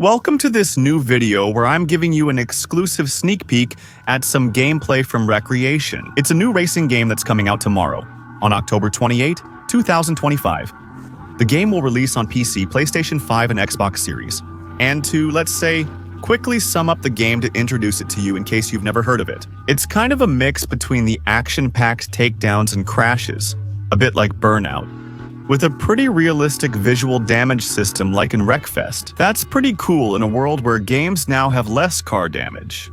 Welcome to this new video where I'm giving you an exclusive sneak peek at some gameplay from Recreation. It's a new racing game that's coming out tomorrow, on October 28, 2025. The game will release on PC, PlayStation 5, and Xbox Series. And to, let's say, quickly sum up the game to introduce it to you in case you've never heard of it. It's kind of a mix between the action-packed takedowns and crashes, a bit like Burnout, with a pretty realistic visual damage system like in Wreckfest. That's pretty cool in a world where games now have less car damage.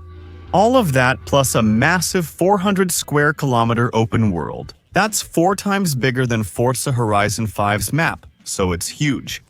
All of that plus a massive 400 square kilometer open world. That's 4 times bigger than Forza Horizon 5's map, so it's huge.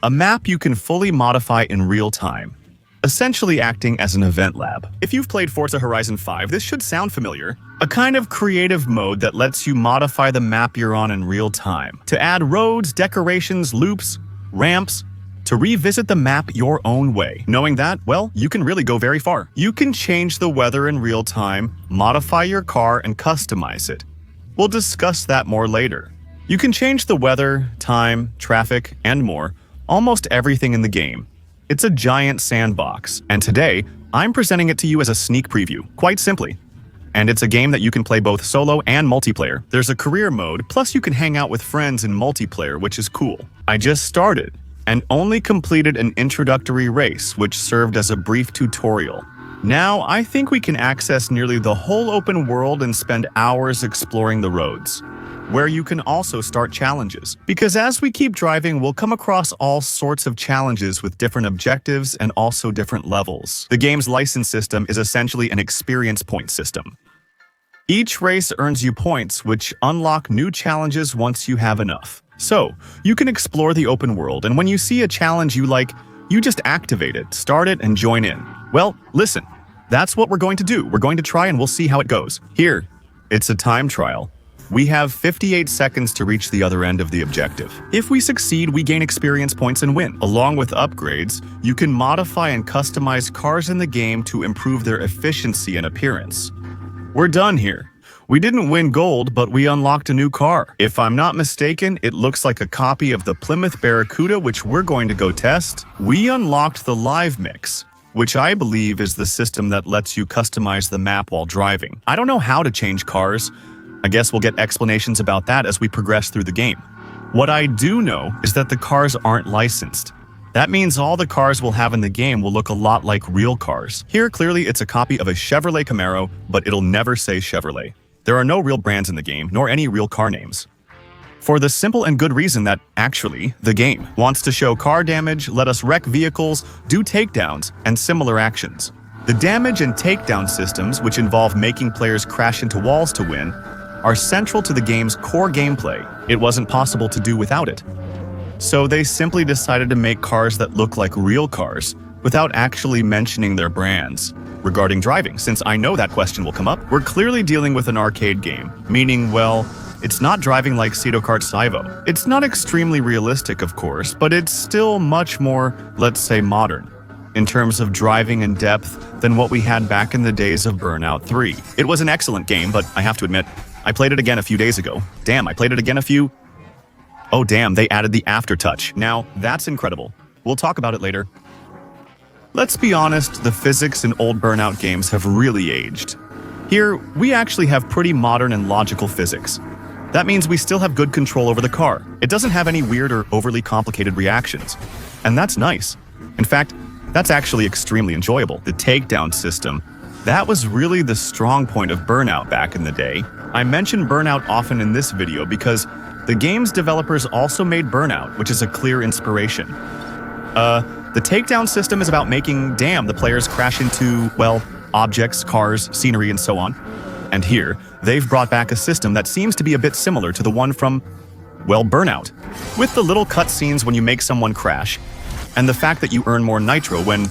A map you can fully modify in real time, essentially acting as an event lab. If you've played Forza Horizon 5, this should sound familiar. A kind of creative mode that lets you modify the map you're on in real time, to add roads, decorations, loops, ramps, to revisit the map your own way. Knowing that, well, you can really go very far. You can change the weather in real time, modify your car, and customize it. We'll discuss that more later. You can change the weather, time, traffic, and more, almost everything in the game. It's a giant sandbox, and today, I'm presenting it to you as a sneak preview, quite simply. And it's a game that you can play both solo and multiplayer. There's a career mode, plus you can hang out with friends in multiplayer, which is cool. I just started, and only completed an introductory race, which served as a brief tutorial. Now, I think we can access nearly the whole open world and spend hours exploring the roads, where you can also start challenges. Because as we keep driving, we'll come across all sorts of challenges with different objectives and also different levels. The game's license system is essentially an experience point system. Each race earns you points, which unlock new challenges once you have enough. So, you can explore the open world, and when you see a challenge you like, you just activate it, start it, and join in. Well, listen, that's what we're going to do. We're going to try and we'll see how it goes. Here, it's a time trial. We have 58 seconds to reach the other end of the objective. If we succeed, we gain experience points and win. Along with upgrades, you can modify and customize cars in the game to improve their efficiency and appearance. We're done here. We didn't win gold, but we unlocked a new car. If I'm not mistaken, it looks like a copy of the Plymouth Barracuda, which we're going to go test. We unlocked the Live Mix, which I believe is the system that lets you customize the map while driving. I don't know how to change cars. I guess we'll get explanations about that as we progress through the game. What I do know is that the cars aren't licensed. That means all the cars we'll have in the game will look a lot like real cars. Here, clearly, it's a copy of a Chevrolet Camaro, but it'll never say Chevrolet. There are no real brands in the game, nor any real car names. For the simple and good reason that, actually, the game wants to show car damage, let us wreck vehicles, do takedowns, and similar actions. The damage and takedown systems, which involve making players crash into walls to win, are central to the game's core gameplay. It wasn't possible to do without it. So they simply decided to make cars that look like real cars, without actually mentioning their brands. Regarding driving, since I know that question will come up, we're clearly dealing with an arcade game, meaning, well, it's not driving like Ceto Kart Saivo. It's not extremely realistic, of course, but it's still much more, let's say, modern, in terms of driving and depth than what we had back in the days of Burnout 3. It was an excellent game, but I have to admit, I played it again a few days ago. Damn, I played it again Oh damn, they added the aftertouch. Now, that's incredible. We'll talk about it later. Let's be honest, the physics in old Burnout games have really aged. Here, we actually have pretty modern and logical physics. That means we still have good control over the car. It doesn't have any weird or overly complicated reactions. And that's nice. In fact, that's actually extremely enjoyable. The takedown system, that was really the strong point of Burnout back in the day. I mention Burnout often in this video because the game's developers also made Burnout, which is a clear inspiration. The takedown system is about making, the players crash into, well, objects, cars, scenery, and so on. And here, they've brought back a system that seems to be a bit similar to the one from, well, Burnout. With the little cutscenes when you make someone crash, and the fact that you earn more nitro when,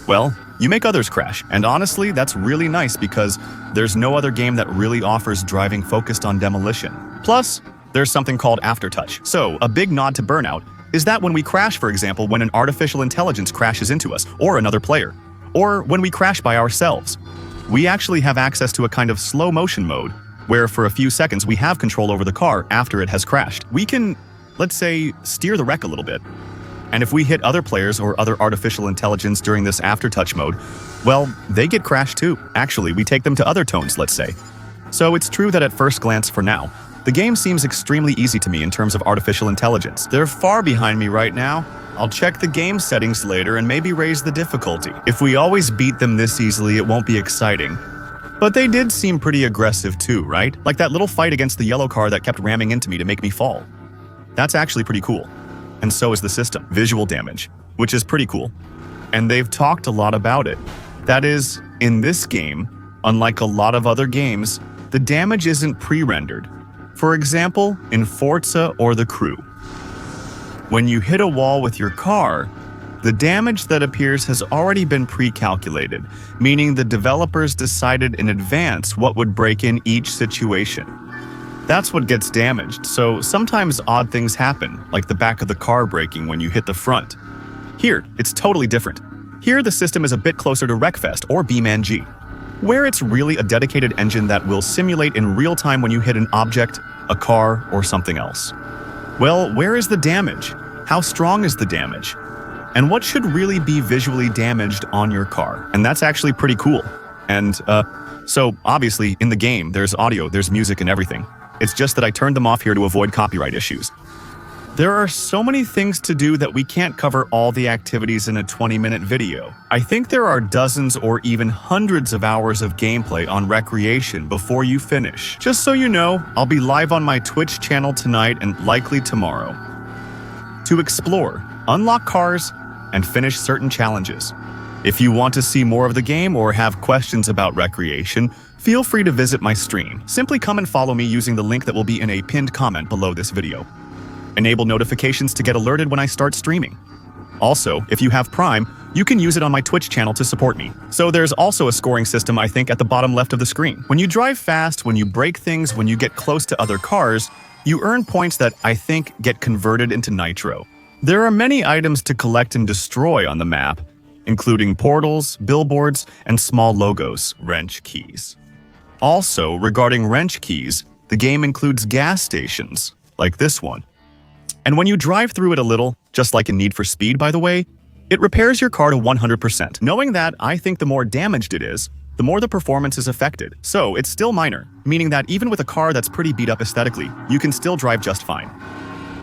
well, you make others crash. And honestly, that's really nice because there's no other game that really offers driving focused on demolition. Plus, there's something called aftertouch. So, a big nod to Burnout is that when we crash, for example, when an artificial intelligence crashes into us, or another player, or when we crash by ourselves, we actually have access to a kind of slow motion mode, where for a few seconds we have control over the car after it has crashed. We can, let's say, steer the wreck a little bit. And if we hit other players or other artificial intelligence during this aftertouch mode, well, they get crashed too. Actually, we take them to other tones, let's say. So it's true that at first glance for now, the game seems extremely easy to me in terms of artificial intelligence. They're far behind me right now. I'll check the game settings later and maybe raise the difficulty. If we always beat them this easily, it won't be exciting. But they did seem pretty aggressive too, right? Like that little fight against the yellow car that kept ramming into me to make me fall. That's actually pretty cool. And so is the system, visual damage, which is pretty cool. And they've talked a lot about it. That is, in this game, unlike a lot of other games, the damage isn't pre-rendered. For example, in Forza or The Crew. When you hit a wall with your car, the damage that appears has already been pre-calculated, meaning the developers decided in advance what would break in each situation. That's what gets damaged, so sometimes odd things happen, like the back of the car breaking when you hit the front. Here, it's totally different. Here, the system is a bit closer to Wreckfest or BeamNG, where it's really a dedicated engine that will simulate in real time when you hit an object, a car, or something else. Well, where is the damage? How strong is the damage? And what should really be visually damaged on your car? And that's actually pretty cool. And, so obviously, in the game, there's audio, there's music and everything. It's just that I turned them off here to avoid copyright issues. There are so many things to do that we can't cover all the activities in a 20-minute video. I think there are dozens or even hundreds of hours of gameplay on Recreation before you finish. Just so you know, I'll be live on my Twitch channel tonight and likely tomorrow to explore, unlock cars, and finish certain challenges. If you want to see more of the game or have questions about Recreation, feel free to visit my stream. Simply come and follow me using the link that will be in a pinned comment below this video. Enable notifications to get alerted when I start streaming. Also, if you have Prime, you can use it on my Twitch channel to support me. So there's also a scoring system, I think, at the bottom left of the screen. When you drive fast, when you break things, when you get close to other cars, you earn points that, I think, get converted into nitro. There are many items to collect and destroy on the map, including portals, billboards, and small logos, wrench keys. Also, regarding wrench keys, the game includes gas stations, like this one. And when you drive through it a little, just like in Need for Speed, by the way, it repairs your car to 100%. Knowing that, I think the more damaged it is, the more the performance is affected. So it's still minor, meaning that even with a car that's pretty beat up aesthetically, you can still drive just fine.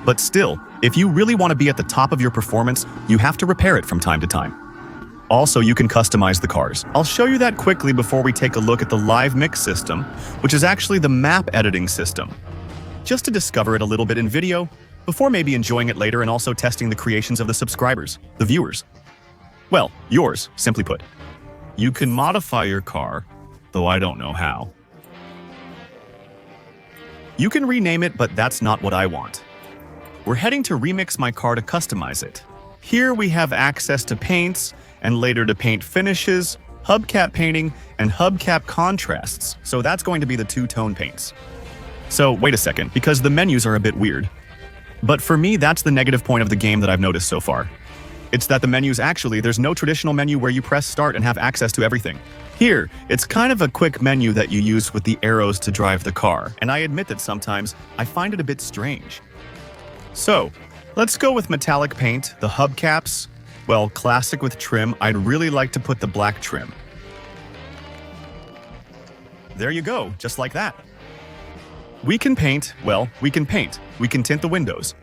But still, if you really want to be at the top of your performance, you have to repair it from time to time. Also, you can customize the cars. I'll show you that quickly before we take a look at the live mix system, which is actually the map editing system. Just to discover it a little bit in video, before maybe enjoying it later and also testing the creations of the subscribers, the viewers. Well, yours, simply put. You can modify your car, though I don't know how. You can rename it, but that's not what I want. We're heading to remix my car to customize it. Here we have access to paints, and later to paint finishes, hubcap painting, and hubcap contrasts, so that's going to be the two-tone paints. So wait a second, because the menus are a bit weird. But for me, that's the negative point of the game that I've noticed so far. It's that the menus actually, there's no traditional menu where you press start and have access to everything. Here, it's kind of a quick menu that you use with the arrows to drive the car, and I admit that sometimes I find it a bit strange. So, let's go with metallic paint, the hubcaps. Well, classic with trim, I'd really like to put the black trim. There you go, just like that. We can paint, we can tint the windows.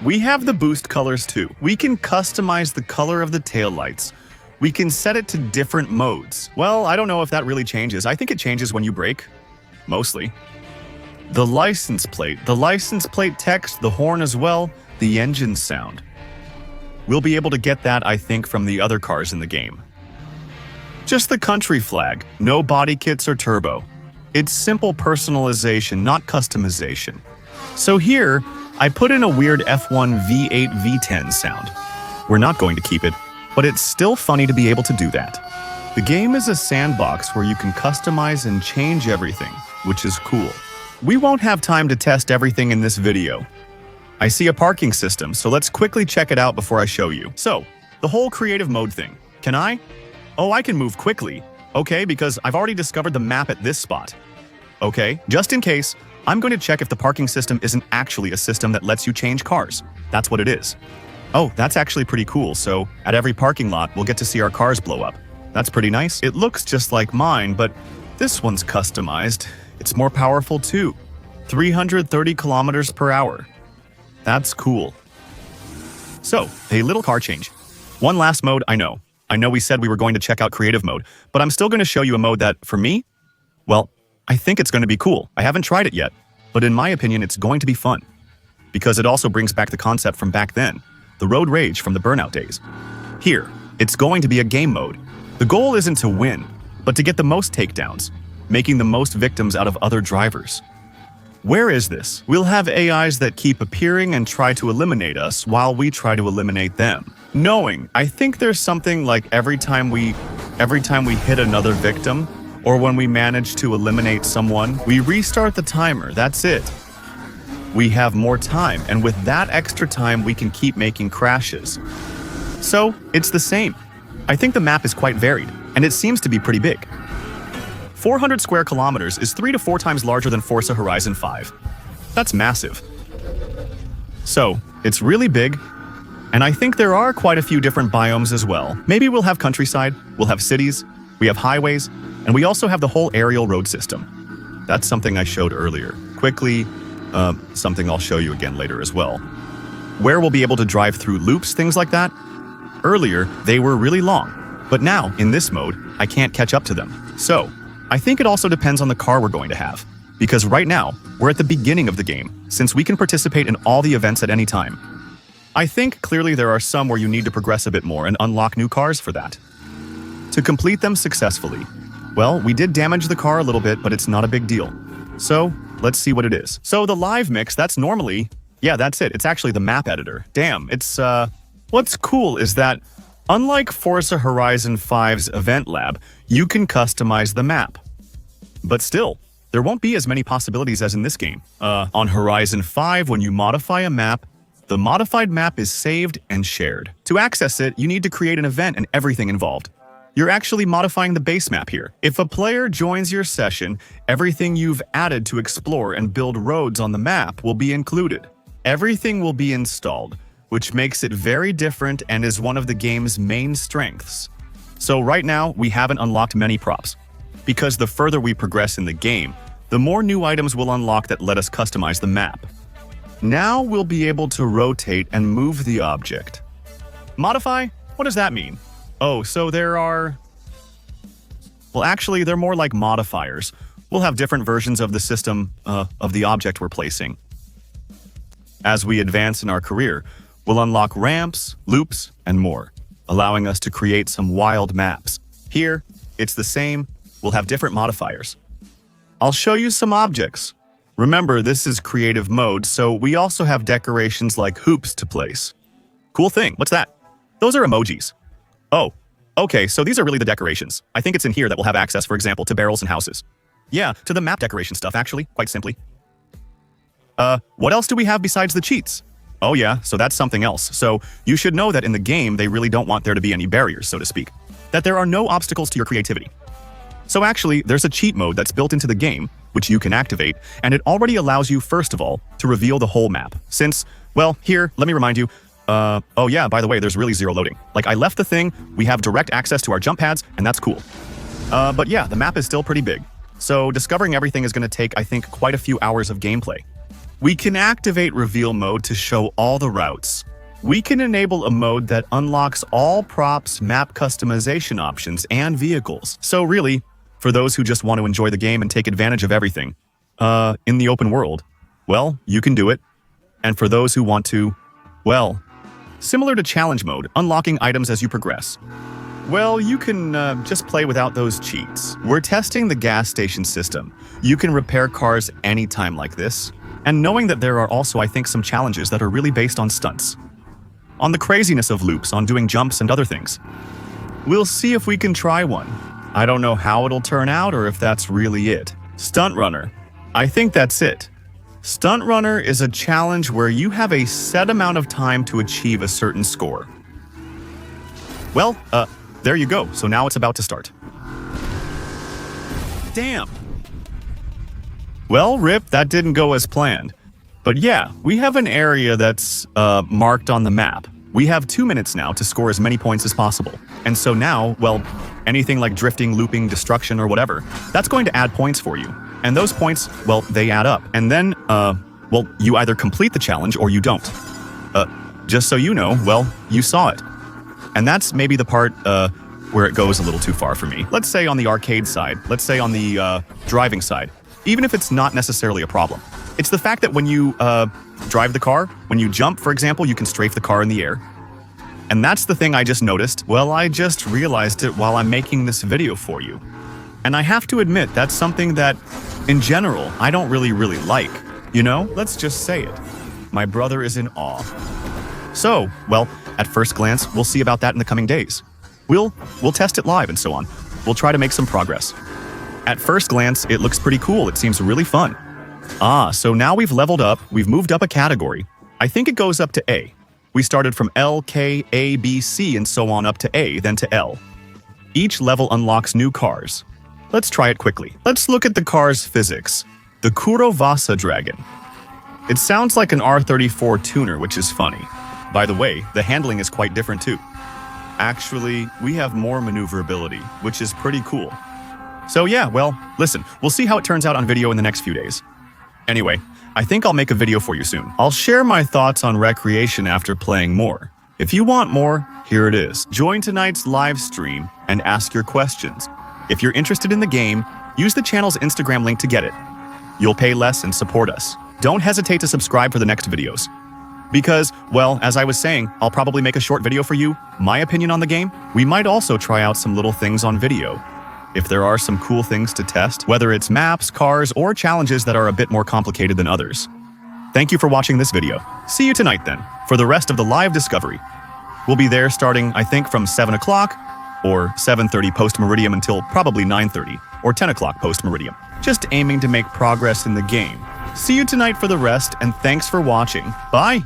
We have the boost colors too. We can customize the color of the taillights. We can set it to different modes. Well, I don't know if that really changes. I think it changes when you brake, mostly. The license plate text, the horn as well, the engine sound. We'll be able to get that, I think, from the other cars in the game. Just the country flag, no body kits or turbo. It's simple personalization, not customization. So here, I put in a weird F1 V8 V10 sound. We're not going to keep it, but it's still funny to be able to do that. The game is a sandbox where you can customize and change everything, which is cool. We won't have time to test everything in this video. I see a parking system, so let's quickly check it out before I show you. So, the whole creative mode thing. Can I? Oh, I can move quickly. Okay, because I've already discovered the map at this spot. Okay, just in case, I'm going to check if the parking system isn't actually a system that lets you change cars. That's what it is. Oh, that's actually pretty cool. So at every parking lot, we'll get to see our cars blow up. That's pretty nice. It looks just like mine, but this one's customized. It's more powerful too. 330 kilometers per hour. That's cool. So, a little car change. One last mode, I know we said we were going to check out creative mode, but I'm still going to show you a mode that, for me, well, I think it's going to be cool. I haven't tried it yet, but in my opinion, it's going to be fun. Because it also brings back the concept from back then, the road rage from the burnout days. Here, it's going to be a game mode. The goal isn't to win, but to get the most takedowns, making the most victims out of other drivers. Where is this? We'll have AIs that keep appearing and try to eliminate us while we try to eliminate them. Knowing, I think there's something like every time we hit another victim, or when we manage to eliminate someone, we restart the timer, that's it. We have more time, and with that extra time, we can keep making crashes. So, it's the same. I think the map is quite varied, and it seems to be pretty big. 400 square kilometers is 3 to 4 times larger than Forza Horizon 5. That's massive. So, it's really big, and I think there are quite a few different biomes as well. Maybe we'll have countryside, we'll have cities, we have highways, and we also have the whole aerial road system. That's something I showed earlier. Quickly, something I'll show you again later as well. Where we'll be able to drive through loops, things like that. Earlier, they were really long, but now, in this mode, I can't catch up to them. So, I think it also depends on the car we're going to have, because right now, we're at the beginning of the game, since we can participate in all the events at any time. I think clearly there are some where you need to progress a bit more and unlock new cars for that. To complete them successfully, well, we did damage the car a little bit, but it's not a big deal. So, let's see what it is. So the live mix, that's normally, yeah, that's it. It's actually the map editor. Damn, it's, what's cool is that unlike Forza Horizon 5's Event Lab, you can customize the map. But still, there won't be as many possibilities as in this game. On Horizon 5, when you modify a map, the modified map is saved and shared. To access it, you need to create an event and everything involved. You're actually modifying the base map here. If a player joins your session, everything you've added to explore and build roads on the map will be included. Everything will be installed, which makes it very different and is one of the game's main strengths. So right now, we haven't unlocked many props, because the further we progress in the game, the more new items we'll unlock that let us customize the map. Now we'll be able to rotate and move the object. Modify? What does that mean? Oh, so there are... Well, actually, they're more like modifiers. We'll have different versions of the system, of the object we're placing. As we advance in our career, we'll unlock ramps, loops, and more, allowing us to create some wild maps. Here, it's the same. We'll have different modifiers. I'll show you some objects. Remember, this is creative mode, so we also have decorations like hoops to place. Cool thing. What's that? Those are emojis. Oh, okay, so these are really the decorations. I think it's in here that we'll have access, for example, to barrels and houses. Yeah, to the map decoration stuff, actually, quite simply. What else do we have besides the cheats? Oh yeah, so that's something else. So you should know that in the game, they really don't want there to be any barriers, so to speak. That there are no obstacles to your creativity. So actually, there's a cheat mode that's built into the game, which you can activate, and it already allows you, first of all, to reveal the whole map. Since, well, here, let me remind you, oh yeah, by the way, there's really zero loading. Like, I left the thing, we have direct access to our jump pads, and that's cool. But yeah, the map is still pretty big. So discovering everything is going to take, I think, quite a few hours of gameplay. We can activate reveal mode to show all the routes. We can enable a mode that unlocks all props, map customization options, and vehicles. So really, for those who just want to enjoy the game and take advantage of everything, in the open world, well, you can do it. And for those who want to, well, similar to challenge mode, unlocking items as you progress. Well, you can just play without those cheats. We're testing the gas station system. You can repair cars anytime like this. And knowing that there are also, I think, some challenges that are really based on stunts. On the craziness of loops, on doing jumps and other things. We'll see if we can try one. I don't know how it'll turn out or if that's really it. Stunt Runner. I think that's it. Stunt Runner is a challenge where you have a set amount of time to achieve a certain score. Well, there you go. So now it's about to start. Damn. Well, RIP, that didn't go as planned. But yeah, we have an area that's marked on the map, We have 2 minutes now to score as many points as possible. And so now, well, anything like drifting, looping, destruction, or whatever, that's going to add points for you. And those points, well, they add up. And then, well, you either complete the challenge or you don't. Just so you know, well, you saw it. And that's maybe the part, where it goes a little too far for me. Let's say on the arcade side, let's say on the, driving side, even if it's not necessarily a problem. It's the fact that when you, drive the car, when you jump, for example, you can strafe the car in the air. And that's the thing I just noticed. Well, I just realized it while I'm making this video for you. And I have to admit, that's something that, in general, I don't really like. You know, let's just say it. My brother is in awe. So, well, at first glance, we'll see about that in the coming days. We'll test it live and so on. We'll try to make some progress. At first glance, it looks pretty cool. It seems really fun. So now we've leveled up, we've moved up a category. I think it goes up to A. We started from L, K, A, B, C, and so on up to A, then to L. Each level unlocks new cars. Let's try it quickly. Let's look at the car's physics. The Kurovasa Dragon. It sounds like an R34 tuner, which is funny. By the way, the handling is quite different too. Actually, we have more maneuverability, which is pretty cool. So yeah, well, listen, we'll see how it turns out on video in the next few days. Anyway, I think I'll make a video for you soon. I'll share my thoughts on Recreation after playing more. If you want more, here it is. Join tonight's live stream and ask your questions. If you're interested in the game, use the channel's Instagram link to get it. You'll pay less and support us. Don't hesitate to subscribe for the next videos. Because, well, as I was saying, I'll probably make a short video for you, my opinion on the game. We might also try out some little things on video. If there are some cool things to test, whether it's maps, cars, or challenges that are a bit more complicated than others. Thank you for watching this video. See you tonight then, for the rest of the live discovery. We'll be there starting, I think, from 7 o'clock, or 7:30 post-meridium until probably 9:30, or 10 o'clock post-meridium. Just aiming to make progress in the game. See you tonight for the rest, and thanks for watching. Bye!